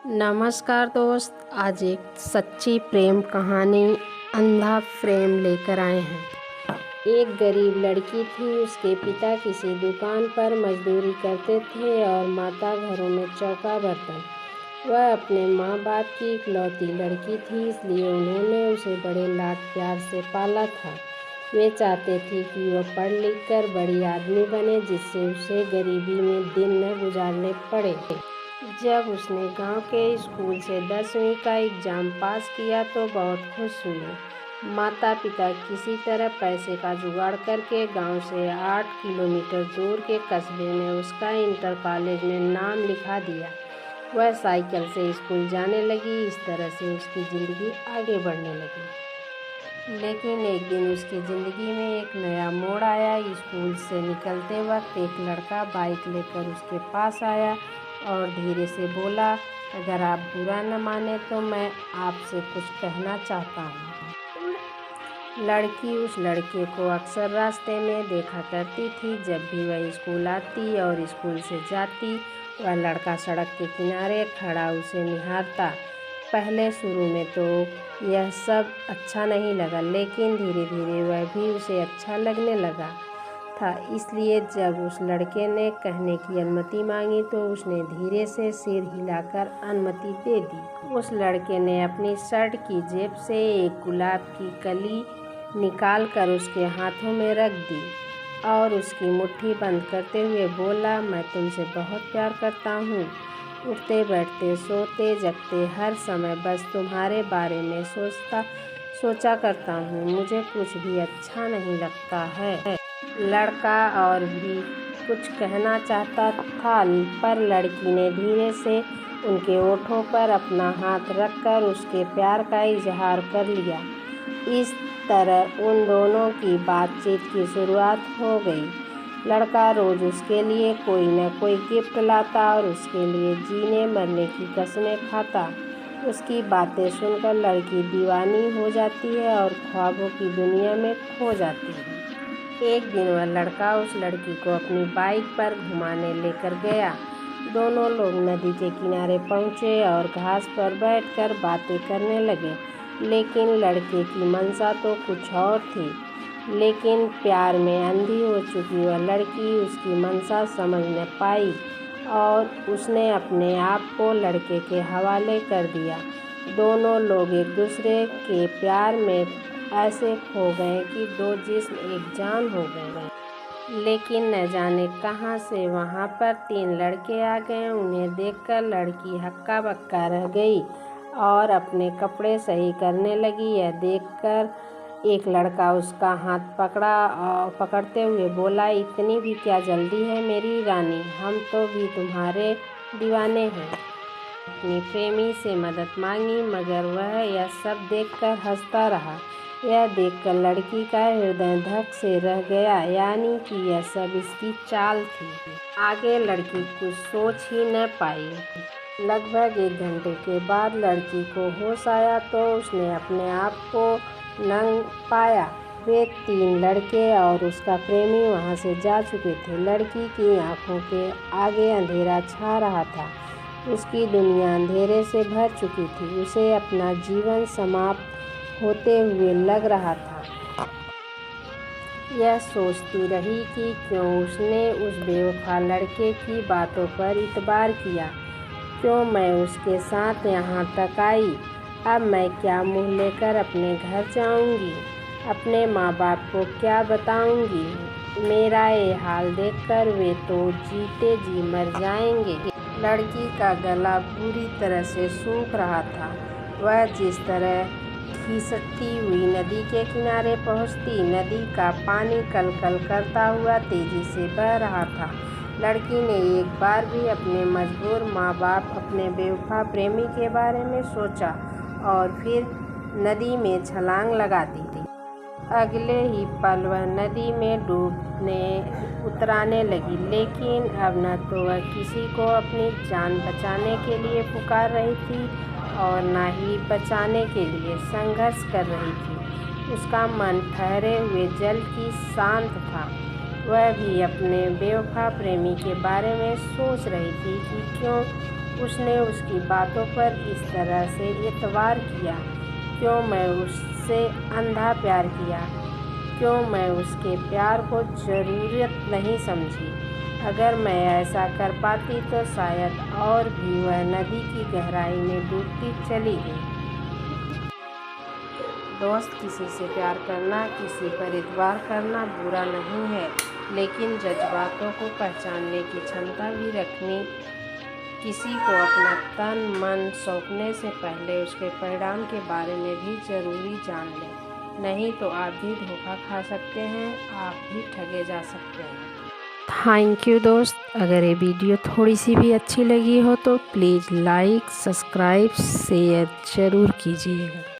नमस्कार दोस्त, आज एक सच्ची प्रेम कहानी अंधा प्रेम लेकर आए हैं। एक गरीब लड़की थी। उसके पिता किसी दुकान पर मजदूरी करते थे और माता घरों में चौका बर्तन। वह अपने माँ बाप की इकलौती लड़की थी, इसलिए उन्होंने उसे बड़े लाड प्यार से पाला था। वे चाहते थे कि वह पढ़ लिख कर बड़ी आदमी बने, जिससे उसे गरीबी में दिन न गुजारने पड़े। जब उसने गांव के स्कूल से 10वीं का एग्ज़ाम पास किया तो बहुत खुश हुई। माता पिता किसी तरह पैसे का जुगाड़ करके गांव से 8 किलोमीटर दूर के कस्बे में उसका इंटर कॉलेज में नाम लिखा दिया। वह साइकिल से स्कूल जाने लगी। इस तरह से उसकी ज़िंदगी आगे बढ़ने लगी। लेकिन एक दिन उसकी ज़िंदगी में एक नया मोड़ आया। स्कूल से निकलते वक्त एक लड़का बाइक लेकर उसके पास आया और धीरे से बोला, अगर आप बुरा न माने तो मैं आपसे कुछ कहना चाहता हूँ। लड़की उस लड़के को अक्सर रास्ते में देखा करती थी। जब भी वह स्कूल आती और स्कूल से जाती, वह लड़का सड़क के किनारे खड़ा उसे निहारता। पहले शुरू में तो यह सब अच्छा नहीं लगा, लेकिन धीरे धीरे वह भी उसे अच्छा लगने लगा था। इसलिए जब उस लड़के ने कहने की अनुमति मांगी तो उसने धीरे से सिर हिलाकर अनुमति दे दी। उस लड़के ने अपनी शर्ट की जेब से एक गुलाब की कली निकालकर उसके हाथों में रख दी और उसकी मुट्ठी बंद करते हुए बोला, मैं तुमसे बहुत प्यार करता हूँ। उठते बैठते सोते जगते हर समय बस तुम्हारे बारे में सोचा करता हूँ। मुझे कुछ भी अच्छा नहीं लगता है। लड़का और भी कुछ कहना चाहता था, पर लड़की ने धीरे से उनके ओठों पर अपना हाथ रखकर उसके प्यार का इजहार कर लिया। इस तरह उन दोनों की बातचीत की शुरुआत हो गई। लड़का रोज़ उसके लिए कोई न कोई गिफ्ट लाता और उसके लिए जीने मरने की कसमें खाता। उसकी बातें सुनकर लड़की दीवानी हो जाती है और ख्वाबों की दुनिया में खो जाती है। एक दिन वह लड़का उस लड़की को अपनी बाइक पर घुमाने लेकर गया। दोनों लोग नदी के किनारे पहुँचे और घास पर बैठकर बातें करने लगे। लेकिन लड़के की मंशा तो कुछ और थी। लेकिन प्यार में अंधी हो चुकी वह लड़की उसकी मंशा समझ न पाई और उसने अपने आप को लड़के के हवाले कर दिया। दोनों लोग एक दूसरे के प्यार में ऐसे खो गए कि दो जिस्म एक जान हो गए। लेकिन न जाने कहां से वहां पर 3 लड़के आ गए। उन्हें देखकर लड़की हक्का बक्का रह गई और अपने कपड़े सही करने लगी। यह देखकर एक लड़का उसका हाथ पकड़ते हुए बोला, इतनी भी क्या जल्दी है मेरी रानी, हम तो भी तुम्हारे दीवाने हैं। अपनी प्रेमी से मदद मांगी, मगर वह यह सब देखकर हंसता रहा। यह देखकर लड़की का हृदय धक से रह गया, यानी कि यह सब इसकी चाल थी। आगे लड़की कुछ सोच ही न पाई। लगभग 1 घंटे के बाद लड़की को होश आया तो उसने अपने आप को नंग पाया। वे 3 लड़के और उसका प्रेमी वहां से जा चुके थे। लड़की की आंखों के आगे अंधेरा छा रहा था। उसकी दुनिया अंधेरे से भर चुकी थी। उसे अपना जीवन समाप्त होते हुए लग रहा था। यह सोचती रही कि क्यों उसने उस बेवफा लड़के की बातों पर इतबार किया, क्यों मैं उसके साथ यहाँ तक आई। अब मैं क्या मुँह लेकर अपने घर जाऊँगी, अपने माँ बाप को क्या बताऊँगी। मेरा ये हाल देखकर वे तो जीते जी मर जाएंगे। लड़की का गला बुरी तरह से सूख रहा था। वह जिस तरह खिसकती हुई नदी के किनारे पहुंचती, नदी का पानी कलकल करता हुआ तेजी से बह रहा था। लड़की ने एक बार भी अपने मजबूर माँ बाप, अपने बेवफा प्रेमी के बारे में सोचा और फिर नदी में छलांग लगा दी। अगले ही पल वह नदी में उतराने लगी। लेकिन अब न तो वह किसी को अपनी जान बचाने के लिए पुकार रही थी और न ही बचाने के लिए संघर्ष कर रही थी। उसका मन ठहरे हुए जल की शांत था। वह भी अपने बेवफा प्रेमी के बारे में सोच रही थी कि क्यों उसने उसकी बातों पर इस तरह से एतबार किया? क्यों मैं उससे अंधा प्यार किया? क्यों मैं उसके प्यार को ज़रूरत नहीं समझी? अगर मैं ऐसा कर पाती तो शायद और भी वह नदी की गहराई में डूबती चली गई। दोस्त, किसी से प्यार करना, किसी पर एतबार करना बुरा नहीं है, लेकिन जज्बातों को पहचानने की क्षमता भी रखनी। किसी को अपना तन मन सौंपने से पहले उसके परिणाम के बारे में भी ज़रूरी जान लें, नहीं तो आप भी धोखा खा सकते हैं, आप भी ठगे जा सकते हैं। थैंक यू दोस्त। अगर ये वीडियो थोड़ी सी भी अच्छी लगी हो तो प्लीज़ लाइक, सब्सक्राइब, शेयर ज़रूर कीजिएगा।